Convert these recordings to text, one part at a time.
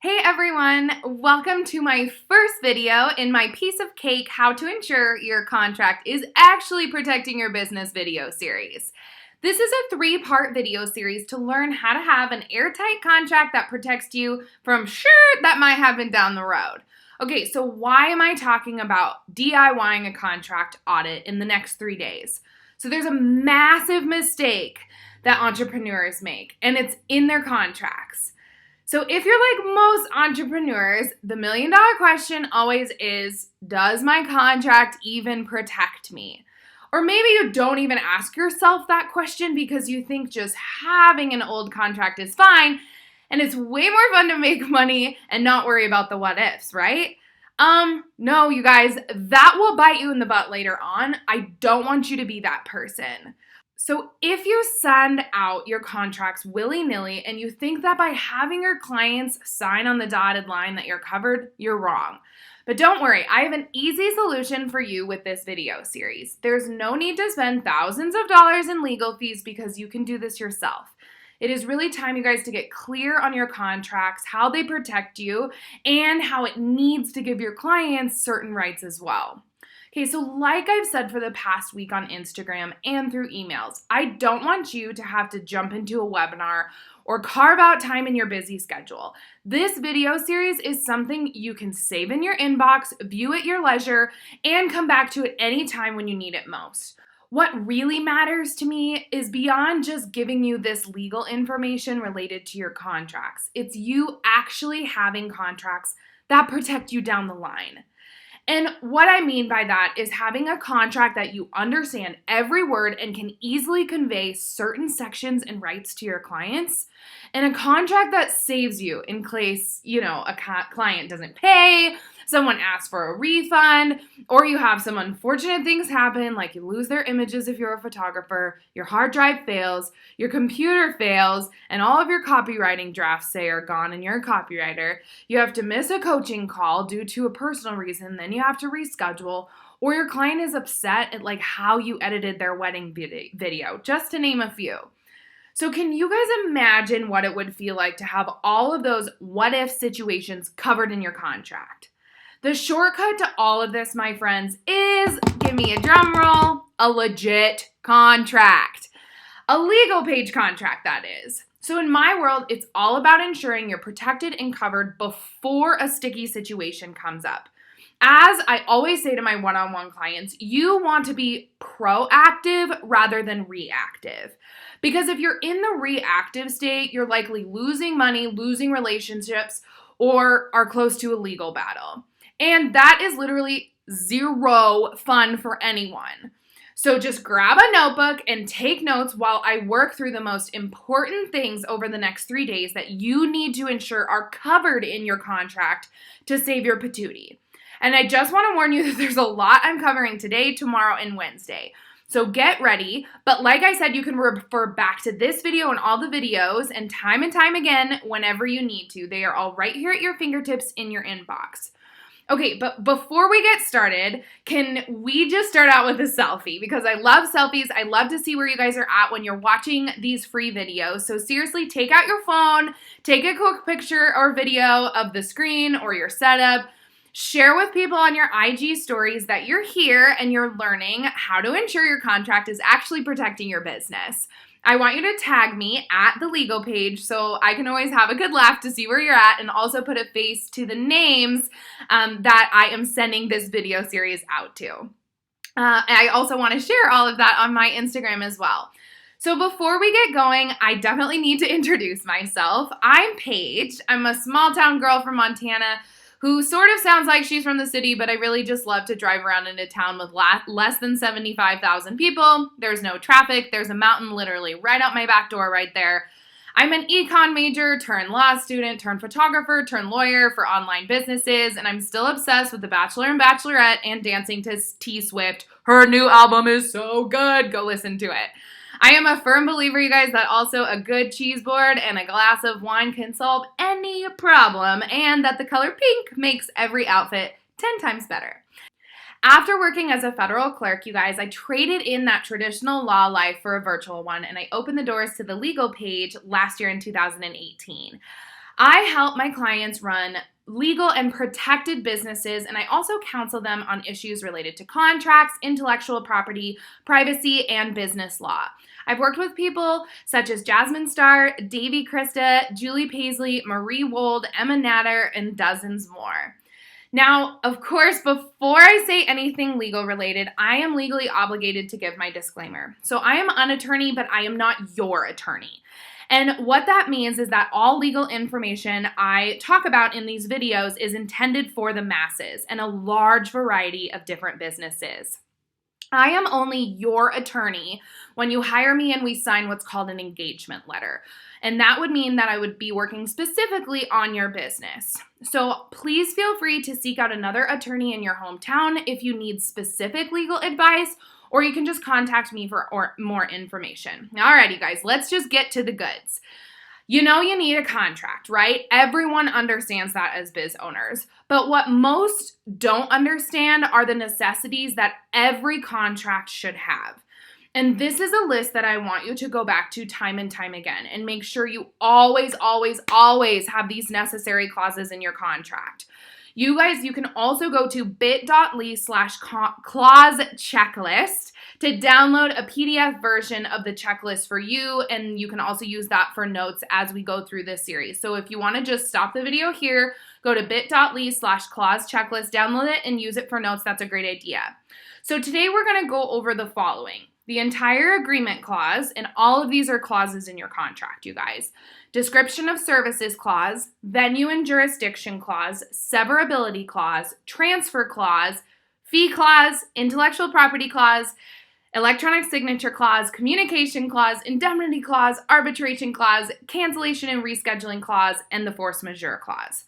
Hey everyone, welcome to my first video in my piece of cake how to ensure your contract is actually protecting your business video series. This is a 3-part video series to learn how to have an airtight contract that protects you from shit that might happen down the road. Okay, so why am I talking about DIYing a contract audit in the next 3 days? So there's a massive mistake that entrepreneurs make, and it's in their contracts. So if you're like most entrepreneurs, the $1 million question always is, does my contract even protect me? Or maybe you don't even ask yourself that question because you think just having an old contract is fine, and it's way more fun to make money and not worry about the what ifs, right? No, you guys, that will bite you in the butt later on. I don't want you to be that person. So if you send out your contracts willy-nilly and you think that by having your clients sign on the dotted line that you're covered, you're wrong. But don't worry, I have an easy solution for you with this video series. There's no need to spend thousands of dollars in legal fees because you can do this yourself. It is really time, you guys, to get clear on your contracts, how they protect you, and how it needs to give your clients certain rights as well. Okay, so like I've said for the past week on Instagram and through emails, I don't want you to have to jump into a webinar or carve out time in your busy schedule. This video series is something you can save in your inbox, view at your leisure, and come back to at any time when you need it most. What really matters to me is beyond just giving you this legal information related to your contracts. It's you actually having contracts that protect you down the line. And what I mean by that is having a contract that you understand every word and can easily convey certain sections and rights to your clients, and a contract that saves you in case, a client doesn't pay, someone asks for a refund, or you have some unfortunate things happen, like you lose their images if you're a photographer, your hard drive fails, your computer fails, and all of your copywriting drafts say are gone and you're a copywriter. You have to miss a coaching call due to a personal reason, then you have to reschedule, or your client is upset at how you edited their wedding video, just to name a few. So can you guys imagine what it would feel like to have all of those what-if situations covered in your contract? The shortcut to all of this, my friends, is, give me a drum roll, a legit contract. A legal page contract, that is. So in my world, it's all about ensuring you're protected and covered before a sticky situation comes up. As I always say to my one-on-one clients, you want to be proactive rather than reactive. Because if you're in the reactive state, you're likely losing money, losing relationships, or are close to a legal battle. And that is literally zero fun for anyone. So just grab a notebook and take notes while I work through the most important things over the next 3 days that you need to ensure are covered in your contract to save your patootie. And I just want to warn you that there's a lot I'm covering today, tomorrow, and Wednesday. So get ready, but like I said, you can refer back to this video and all the videos and time again whenever you need to. They are all right here at your fingertips in your inbox. Okay, but before we get started, can we just start out with a selfie? Because I love selfies. I love to see where you guys are at when you're watching these free videos. So seriously, take out your phone, take a quick picture or video of the screen or your setup. Share with people on your IG stories that you're here and you're learning how to ensure your contract is actually protecting your business. I want you to tag me at the legal page so I can always have a good laugh to see where you're at and also put a face to the names that I am sending this video series out to. I also want to share all of that on my Instagram as well. So before we get going, I definitely need to introduce myself. I'm Paige. I'm a small town girl from Montana who sort of sounds like she's from the city, but I really just love to drive around in a town with less than 75,000 people. There's no traffic. There's a mountain literally right out my back door right there. I'm an econ major, turned law student, turned photographer, turned lawyer for online businesses, and I'm still obsessed with The Bachelor and Bachelorette and dancing to T Swift. Her new album is so good. Go listen to it. I am a firm believer, you guys, that also a good cheese board and a glass of wine can solve any problem, and that the color pink makes every outfit 10 times better. After working as a federal clerk, you guys, I traded in that traditional law life for a virtual one, and I opened the doors to the legal page last year in 2018. I help my clients run legal and protected businesses, and I also counsel them on issues related to contracts, intellectual property, privacy, and business law. I've worked with people such as Jasmine Starr, Davy Krista, Julie Paisley, Marie Wold, Emma Natter, and dozens more. Now, of course, before I say anything legal related, I am legally obligated to give my disclaimer. So I am an attorney, but I am not your attorney. And what that means is that all legal information I talk about in these videos is intended for the masses and a large variety of different businesses. I am only your attorney when you hire me and we sign what's called an engagement letter. And that would mean that I would be working specifically on your business. So please feel free to seek out another attorney in your hometown if you need specific legal advice, or you can just contact me for more information. Alrighty, guys, let's just get to the goods. You know you need a contract, right? Everyone understands that as biz owners. But what most don't understand are the necessities that every contract should have. And this is a list that I want you to go back to time and time again and make sure you always, always, always have these necessary clauses in your contract. You guys, you can also go to bit.ly/clause checklist to download a PDF version of the checklist for you, and you can also use that for notes as we go through this series. So if you want to just stop the video here, go to bit.ly/clause checklist, download it, and use it for notes. That's a great idea. So today we're going to go over the following. The entire agreement clause, and all of these are clauses in your contract, you guys. Description of services clause, venue and jurisdiction clause, severability clause, transfer clause, fee clause, intellectual property clause, electronic signature clause, communication clause, indemnity clause, arbitration clause, cancellation and rescheduling clause, and the force majeure clause.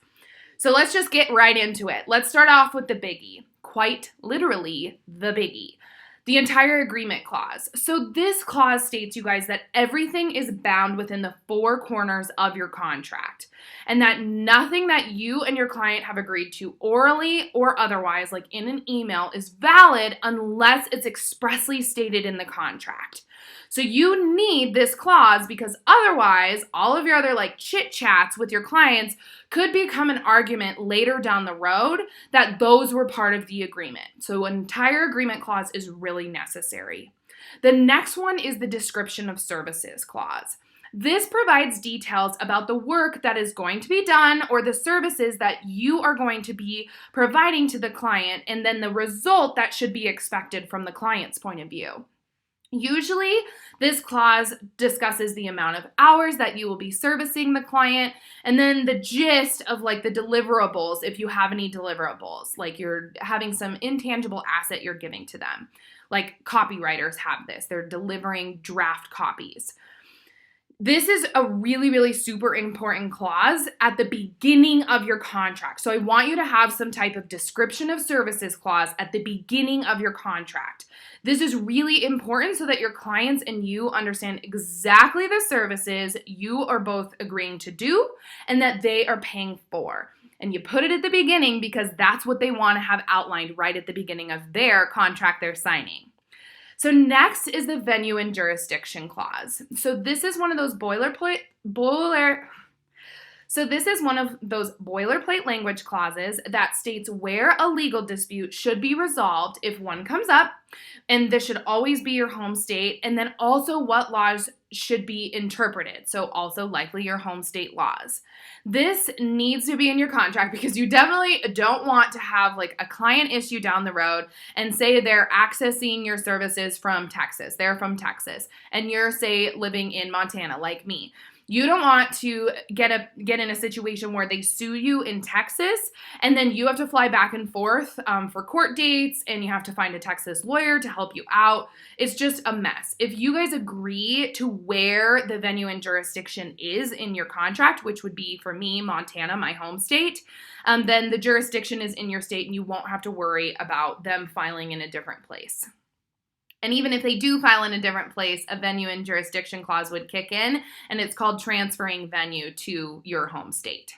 So let's just get right into it. Let's start off with the biggie, quite literally the biggie. The entire agreement clause. So this clause states, you guys, that everything is bound within the four corners of your contract, and that nothing that you and your client have agreed to orally or otherwise, like in an email, is valid unless it's expressly stated in the contract. So you need this clause because otherwise all of your other like chit chats with your clients could become an argument later down the road that those were part of the agreement. So an entire agreement clause is really necessary. The next one is the description of services clause. This provides details about the work that is going to be done or the services that you are going to be providing to the client, and then the result that should be expected from the client's point of view. Usually, this clause discusses the amount of hours that you will be servicing the client, and then the gist of like the deliverables, if you have any deliverables, like you're having some intangible asset you're giving to them. Like copywriters have this, they're delivering draft copies. This is a really, really super important clause at the beginning of your contract. So I want you to have some type of description of services clause at the beginning of your contract. This is really important so that your clients and you understand exactly the services you are both agreeing to do and that they are paying for. And you put it at the beginning because that's what they want to have outlined right at the beginning of their contract they're signing. So next is the venue and jurisdiction clause. So this is one of those boilerplate language clauses that states where a legal dispute should be resolved if one comes up, and this should always be your home state, and then also what laws should be interpreted, so also likely your home state laws. This needs to be in your contract because you definitely don't want to have like a client issue down the road and say they're accessing your services from Texas. They're from Texas, and you're, say, living in Montana like me. You don't want to get in a situation where they sue you in Texas and then you have to fly back and forth for court dates, and you have to find a Texas lawyer to help you out. It's just a mess. If you guys agree to where the venue and jurisdiction is in your contract, which would be for me, Montana, my home state, then the jurisdiction is in your state and you won't have to worry about them filing in a different place. And even if they do file in a different place, a venue and jurisdiction clause would kick in, and it's called transferring venue to your home state.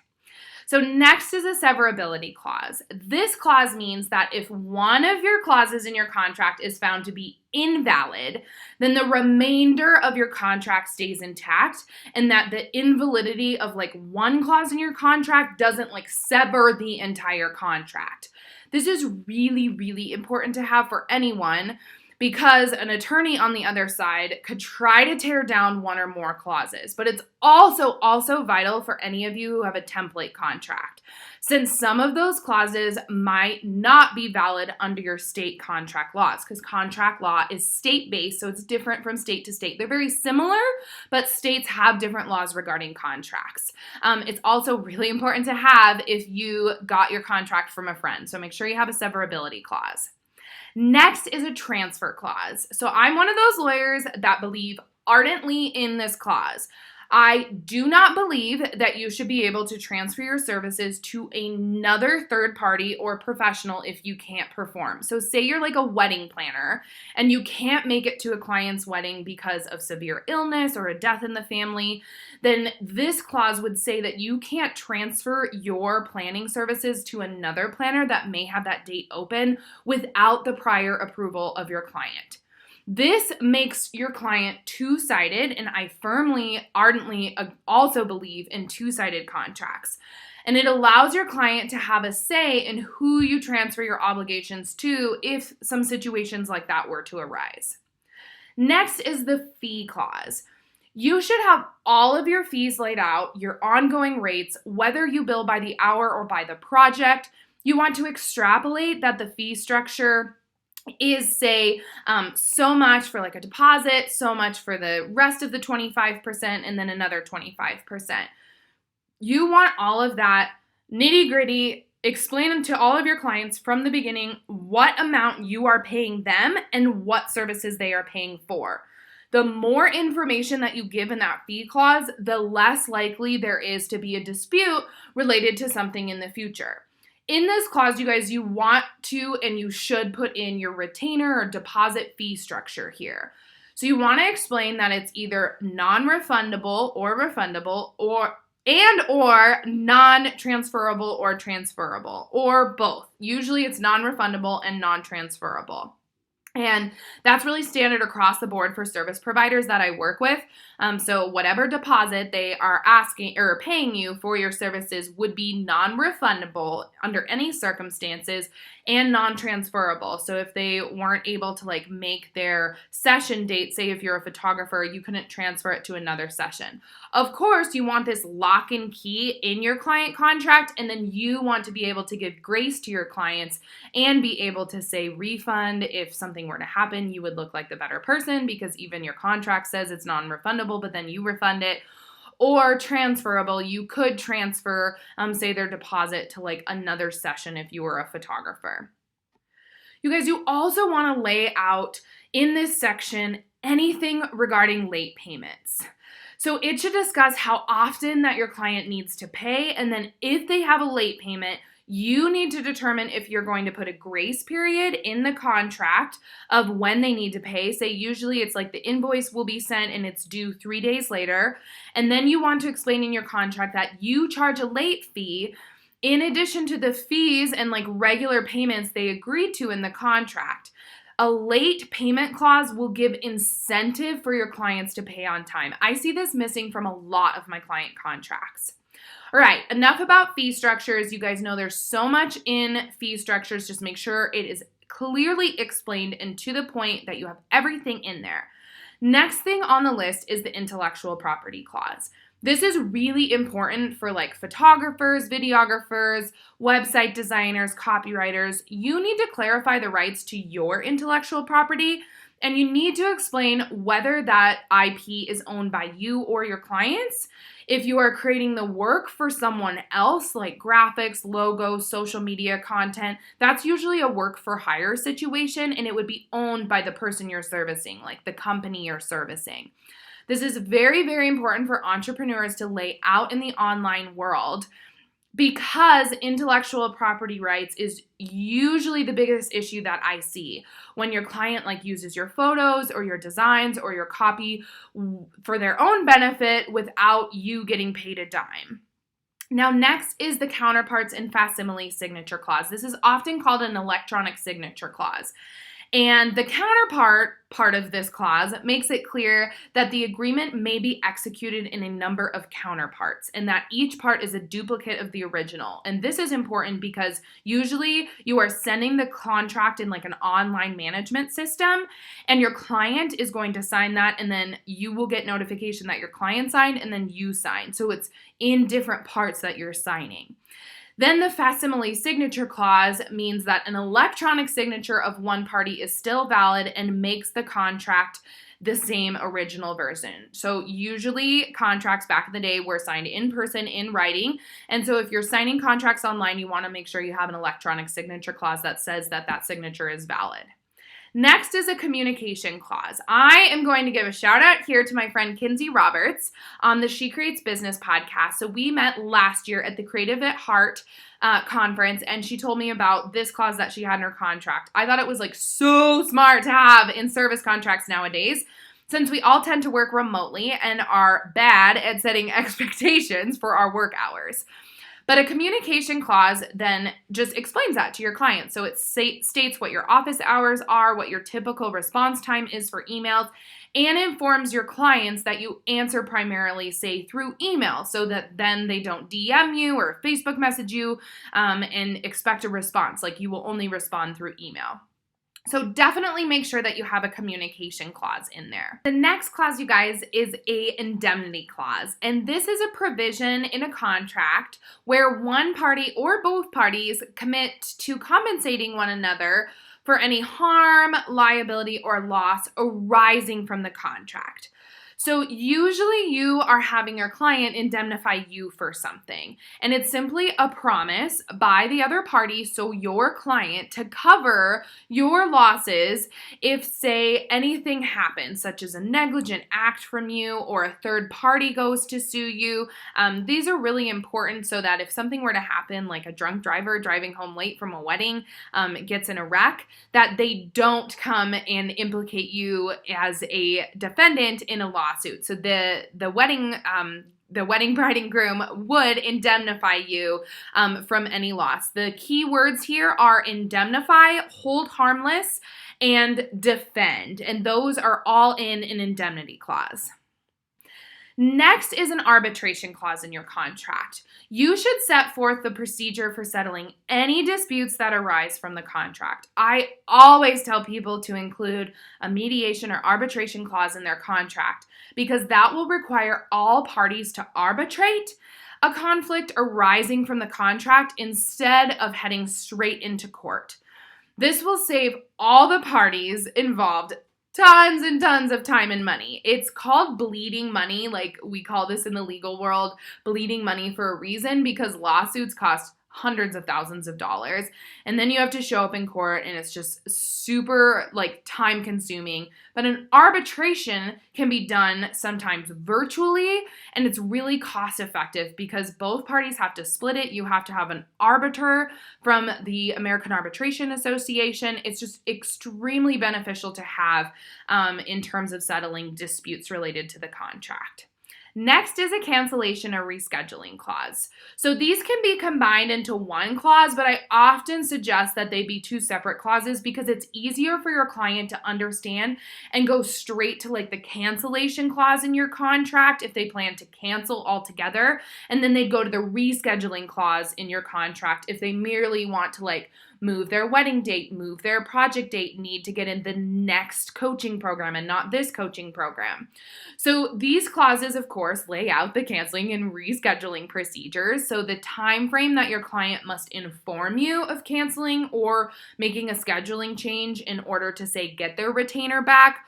So next is a severability clause. This clause means that if one of your clauses in your contract is found to be invalid, then the remainder of your contract stays intact, and that the invalidity of like one clause in your contract doesn't like sever the entire contract. This is really, really important to have for anyone, because an attorney on the other side could try to tear down one or more clauses. But it's also vital for any of you who have a template contract, since some of those clauses might not be valid under your state contract laws, because contract law is state-based, so it's different from state to state. They're very similar, but states have different laws regarding contracts. It's also really important to have if you got your contract from a friend, so make sure you have a severability clause. Next is a transfer clause. So I'm one of those lawyers that believe ardently in this clause. I do not believe that you should be able to transfer your services to another third party or professional if you can't perform. So say you're like a wedding planner and you can't make it to a client's wedding because of severe illness or a death in the family, then this clause would say that you can't transfer your planning services to another planner that may have that date open without the prior approval of your client. This makes your client two-sided, and I firmly, ardently also believe in two-sided contracts. And it allows your client to have a say in who you transfer your obligations to if some situations like that were to arise. Next is the fee clause. You should have all of your fees laid out, your ongoing rates, whether you bill by the hour or by the project. You want to extrapolate that the fee structure is, say, so much for like a deposit, so much for the rest of the 25%, and then another 25%. You want all of that nitty-gritty, explain to all of your clients from the beginning what amount you are paying them and what services they are paying for. The more information that you give in that fee clause, the less likely there is to be a dispute related to something in the future. In this clause, you guys, you want to and you should put in your retainer or deposit fee structure here. So you want to explain that it's either non-refundable or refundable, or non-transferable or transferable, or both. Usually it's non-refundable and non-transferable. And that's really standard across the board for service providers that I work with. So whatever deposit they are asking or paying you for your services would be non-refundable under any circumstances and non-transferable. So if they weren't able to like make their session date, say if you're a photographer, you couldn't transfer it to another session. Of course, you want this lock and key in your client contract, and then you want to be able to give grace to your clients and be able to say refund if something were to happen. You would look like the better person because even your contract says it's non-refundable, but then you refund it. Or transferable, you could transfer, say, their deposit to like another session if you were a photographer. You guys, you also want to lay out in this section anything regarding late payments. So it should discuss how often that your client needs to pay, and then if they have a late payment, you need to determine if you're going to put a grace period in the contract of when they need to pay. Say usually it's like the invoice will be sent and it's due 3 days later. And then you want to explain in your contract that you charge a late fee in addition to the fees and like regular payments they agreed to in the contract. A late payment clause will give incentive for your clients to pay on time. I see this missing from a lot of my client contracts. All right, enough about fee structures. You guys know there's so much in fee structures. Just make sure it is clearly explained and to the point that you have everything in there. Next thing on the list is the intellectual property clause. This is really important for like photographers, videographers, website designers, copywriters. You need to clarify the rights to your intellectual property, and you need to explain whether that IP is owned by you or your clients. If you are creating the work for someone else, like graphics, logos, social media content, that's usually a work for hire situation, and it would be owned by the person you're servicing, like the company you're servicing. This is very, very important for entrepreneurs to lay out in the online world, because intellectual property rights is usually the biggest issue that I see when your client like uses your photos or your designs or your copy for their own benefit without you getting paid a dime. Now, next is the counterparts and facsimile signature clause. This is often called an electronic signature clause. And the counterpart part of this clause makes it clear that the agreement may be executed in a number of counterparts and that each part is a duplicate of the original. And this is important because usually you are sending the contract in like an online management system, and your client is going to sign that, and then you will get notification that your client signed and then you sign. So it's in different parts that you're signing. Then the facsimile signature clause means that an electronic signature of one party is still valid and makes the contract the same original version. So usually contracts back in the day were signed in person in writing. And so if you're signing contracts online, you want to make sure you have an electronic signature clause that says that that signature is valid. Next is a communication clause. I am going to give a shout out here to my friend Kinsey Roberts on the She Creates Business podcast. So we met last year at the Creative at Heart conference, and she told me about this clause that she had in her contract. I thought it was like so smart to have in service contracts nowadays, since we all tend to work remotely and are bad at setting expectations for our work hours. But a communication clause then just explains that to your client. So it states what your office hours are, what your typical response time is for emails, and informs your clients that you answer primarily, say, through email, so that then they don't DM you or Facebook message you and expect a response. Like, you will only respond through email. So definitely make sure that you have a communication clause in there. The next clause, you guys, is a indemnity clause. And this is a provision in a contract where one party or both parties commit to compensating one another for any harm, liability, or loss arising from the contract. So usually you are having your client indemnify you for something, and it's simply a promise by the other party, so your client, to cover your losses if, say, anything happens, such as a negligent act from you or a third party goes to sue you. These are really important so that if something were to happen, like a drunk driver driving home late from a wedding gets in a wreck, that they don't come and implicate you as a defendant in a lawsuit. So the wedding bride and groom would indemnify you from any loss. The key words here are indemnify, hold harmless, and defend. And those are all in an indemnity clause. Next is an arbitration clause in your contract. You should set forth the procedure for settling any disputes that arise from the contract. I always tell people to include a mediation or arbitration clause in their contract because that will require all parties to arbitrate a conflict arising from the contract instead of heading straight into court. This will save all the parties involved tons and tons of time and money. It's called bleeding money. Like, we call this in the legal world bleeding money for a reason, because lawsuits cost hundreds of thousands of dollars, and then you have to show up in court, and it's just super time consuming. But an arbitration can be done sometimes virtually, and it's really cost effective because both parties have to split it. You have to have an arbiter from the American Arbitration Association. It's just extremely beneficial to have in terms of settling disputes related to the contract. Next is a cancellation or rescheduling clause. So these can be combined into one clause, but I often suggest that they be two separate clauses because it's easier for your client to understand and go straight to the cancellation clause in your contract if they plan to cancel altogether, and then they go to the rescheduling clause in your contract if they merely want to move their wedding date, move their project date, need to get in the next coaching program and not this coaching program. So these clauses, of course, lay out the canceling and rescheduling procedures. So the time frame that your client must inform you of canceling or making a scheduling change in order to, say, get their retainer back,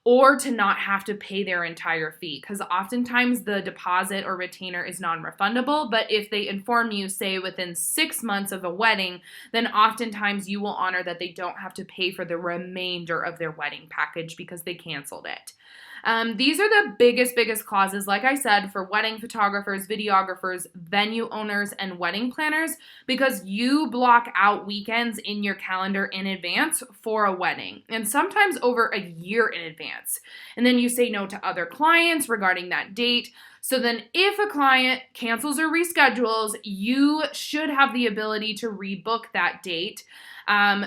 or to not have to pay their entire fee, because oftentimes the deposit or retainer is non-refundable. But if they inform you, say, within 6 months of a wedding, then oftentimes you will honor that they don't have to pay for the remainder of their wedding package because they canceled it. These are the biggest clauses, like I said, for wedding photographers, videographers, venue owners, and wedding planners, because you block out weekends in your calendar in advance for a wedding, and sometimes over a year in advance. And then you say no to other clients regarding that date. So then if a client cancels or reschedules, you should have the ability to rebook that date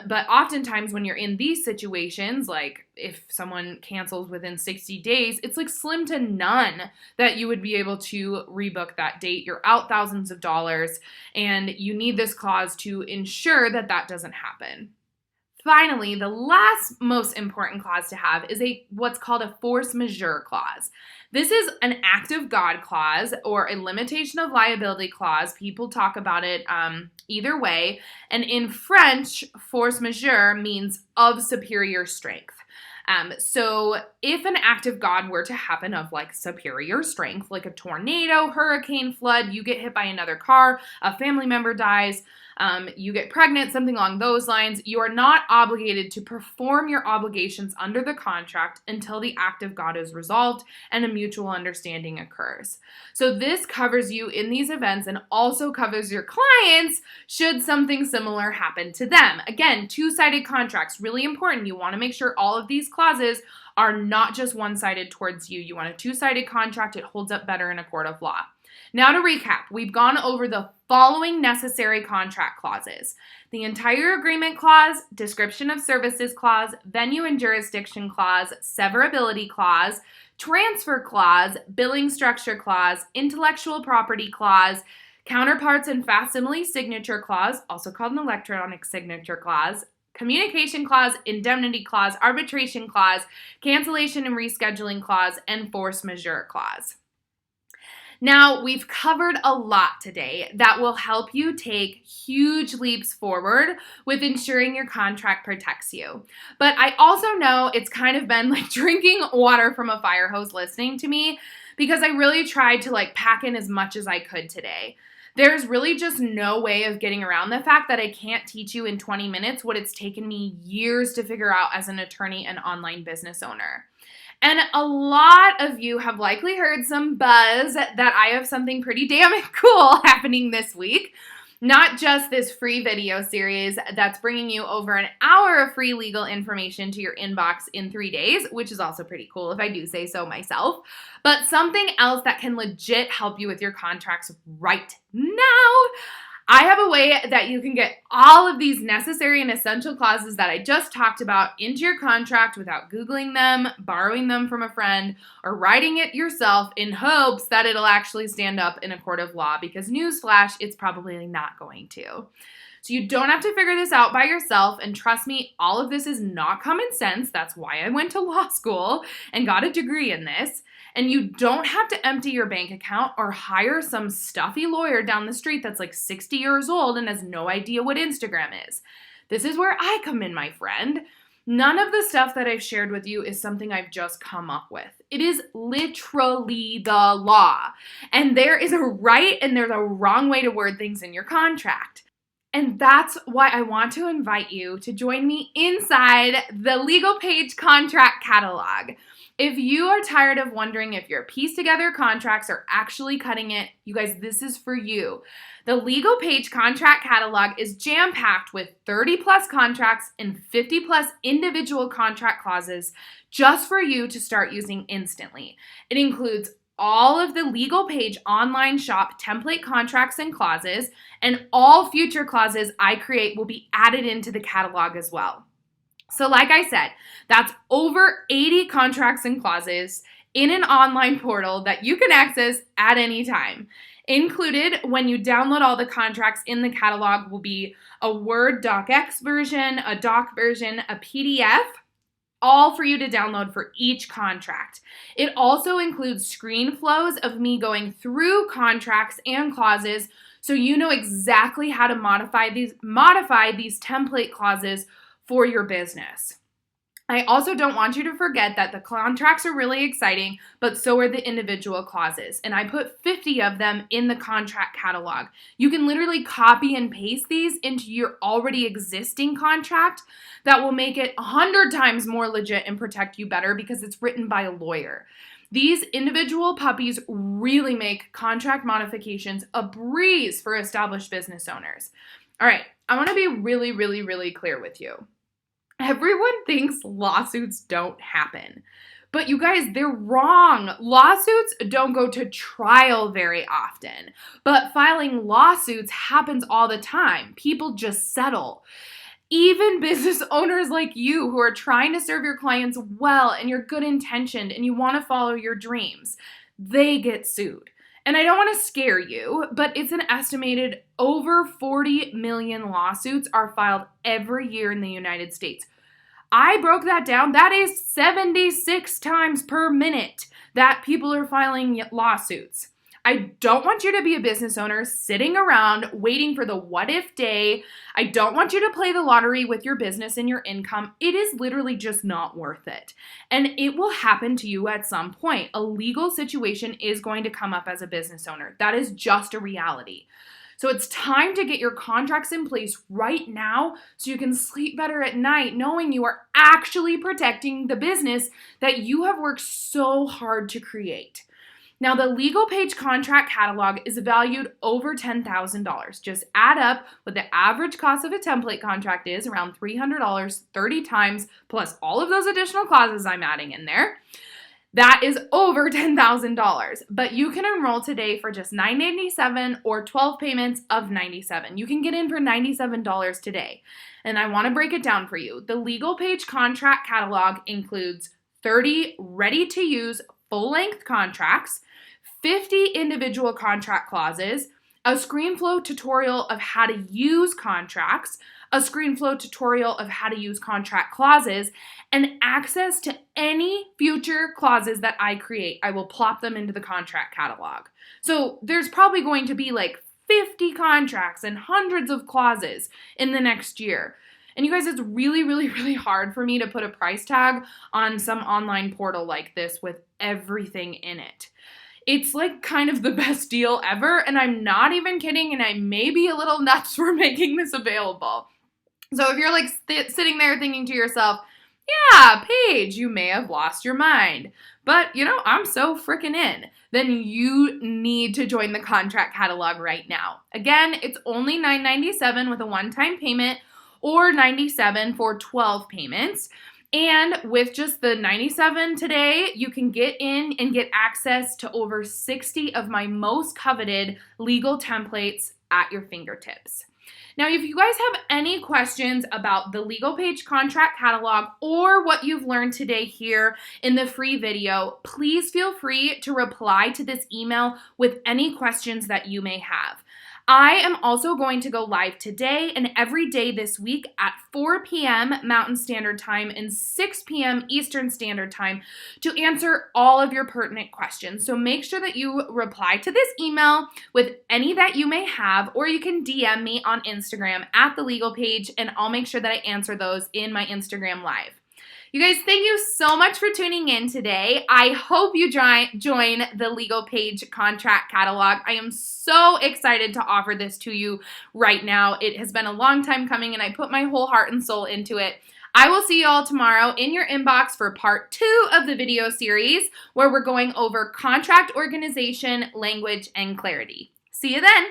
But oftentimes when you're in these situations, like if someone cancels within 60 days, it's like slim to none that you would be able to rebook that date. You're out thousands of dollars, and you need this clause to ensure that that doesn't happen. Finally, the last most important clause to have is what's called a force majeure clause. This is an act of God clause or a limitation of liability clause. People talk about it either way. And in French, force majeure means of superior strength. So if an act of God were to happen of like superior strength, like a tornado, hurricane, flood, you get hit by another car, a family member dies, you get pregnant, something along those lines, you are not obligated to perform your obligations under the contract until the act of God is resolved and a mutual understanding occurs. So this covers you in these events and also covers your clients should something similar happen to them. Again, two-sided contracts, really important. You want to make sure all of these clauses are not just one-sided towards you. You want a two-sided contract. It holds up better in a court of law. Now to recap, we've gone over the following necessary contract clauses: the entire agreement clause, description of services clause, venue and jurisdiction clause, severability clause, transfer clause, billing structure clause, intellectual property clause, counterparts and facsimile signature clause, also called an electronic signature clause, communication clause, indemnity clause, arbitration clause, cancellation and rescheduling clause, and force majeure clause. Now, we've covered a lot today that will help you take huge leaps forward with ensuring your contract protects you. But I also know it's kind of been like drinking water from a fire hose listening to me, because I really tried to like pack in as much as I could today. There's really just no way of getting around the fact that I can't teach you in 20 minutes what it's taken me years to figure out as an attorney and online business owner. And a lot of you have likely heard some buzz that I have something pretty damn cool happening this week. Not just this free video series that's bringing you over an hour of free legal information to your inbox in 3 days, which is also pretty cool if I do say so myself, but something else that can legit help you with your contracts right now. I have a way that you can get all of these necessary and essential clauses that I just talked about into your contract without Googling them, borrowing them from a friend, or writing it yourself in hopes that it'll actually stand up in a court of law, because newsflash, it's probably not going to. So you don't have to figure this out by yourself, and trust me, all of this is not common sense. That's why I went to law school and got a degree in this. And you don't have to empty your bank account or hire some stuffy lawyer down the street that's like 60 years old and has no idea what Instagram is. This is where I come in, my friend. None of the stuff that I've shared with you is something I've just come up with. It is literally the law. And there is a right and there's a wrong way to word things in your contract. And that's why I want to invite you to join me inside the Legal Page Contract Catalog. If you are tired of wondering if your piece together contracts are actually cutting it, you guys, this is for you. The Legal Page Contract Catalog is jam-packed with 30 plus contracts and 50 plus individual contract clauses just for you to start using instantly. It includes all of the Legal Page online shop template contracts and clauses, and all future clauses I create will be added into the catalog as well. So like I said, that's over 80 contracts and clauses in an online portal that you can access at any time. Included when you download all the contracts in the catalog will be a Word docx version, a doc version, a PDF, all for you to download for each contract. It also includes screen flows of me going through contracts and clauses so you know exactly how to modify these template clauses for your business. I also don't want you to forget that the contracts are really exciting, but so are the individual clauses. And I put 50 of them in the contract catalog. You can literally copy and paste these into your already existing contract. That will make it 100 times more legit and protect you better because it's written by a lawyer. These individual puppies really make contract modifications a breeze for established business owners. All right, I want to be really, really, really clear with you. Everyone thinks lawsuits don't happen. But you guys, they're wrong. Lawsuits don't go to trial very often. But filing lawsuits happens all the time. People just settle. Even business owners like you who are trying to serve your clients well and you're good intentioned and you want to follow your dreams, they get sued. And I don't want to scare you, but it's an estimated over 40 million lawsuits are filed every year in the United States. I broke that down. That is 76 times per minute that people are filing lawsuits. I don't want you to be a business owner sitting around waiting for the what if day. I don't want you to play the lottery with your business and your income. It is literally just not worth it. And it will happen to you at some point. A legal situation is going to come up as a business owner. That is just a reality. So it's time to get your contracts in place right now so you can sleep better at night knowing you are actually protecting the business that you have worked so hard to create. Now, the Legal Page contract catalog is valued over $10,000. Just add up what the average cost of a template contract is, around $300, 30 times, plus all of those additional clauses I'm adding in there. That is over $10,000, but you can enroll today for just $9.97 or 12 payments of $97. You can get in for $97 today. And I want to break it down for you. The Legal Page contract catalog includes 30 ready-to-use full-length contracts, 50 individual contract clauses, a ScreenFlow tutorial of how to use contracts, a ScreenFlow tutorial of how to use contract clauses, and access to any future clauses that I create. I will plop them into the contract catalog. So there's probably going to be like 50 contracts and hundreds of clauses in the next year. And you guys, it's really, really, really hard for me to put a price tag on some online portal like this with everything in it. It's like kind of the best deal ever, and I'm not even kidding, and I may be a little nuts for making this available. So if you're like sitting there thinking to yourself, yeah, Paige, you may have lost your mind, but I'm so freaking in, then you need to join the contract catalog right now. Again, it's only $9.97 with a one-time payment or $97 for 12 payments. And with just the $97 today, you can get in and get access to over 60 of my most coveted legal templates at your fingertips. Now, if you guys have any questions about the Legal Page contract catalog or what you've learned today here in the free video, please feel free to reply to this email with any questions that you may have. I am also going to go live today and every day this week at 4 p.m. Mountain Standard Time and 6 p.m. Eastern Standard Time to answer all of your pertinent questions. So make sure that you reply to this email with any that you may have, or you can DM me on Instagram at The Legal Page, and I'll make sure that I answer those in my Instagram Live. You guys, thank you so much for tuning in today. I hope you join the Legal Page contract catalog. I am so excited to offer this to you right now. It has been a long time coming, and I put my whole heart and soul into it. I will see you all tomorrow in your inbox for part 2 of the video series, where we're going over contract organization, language, and clarity. See you then.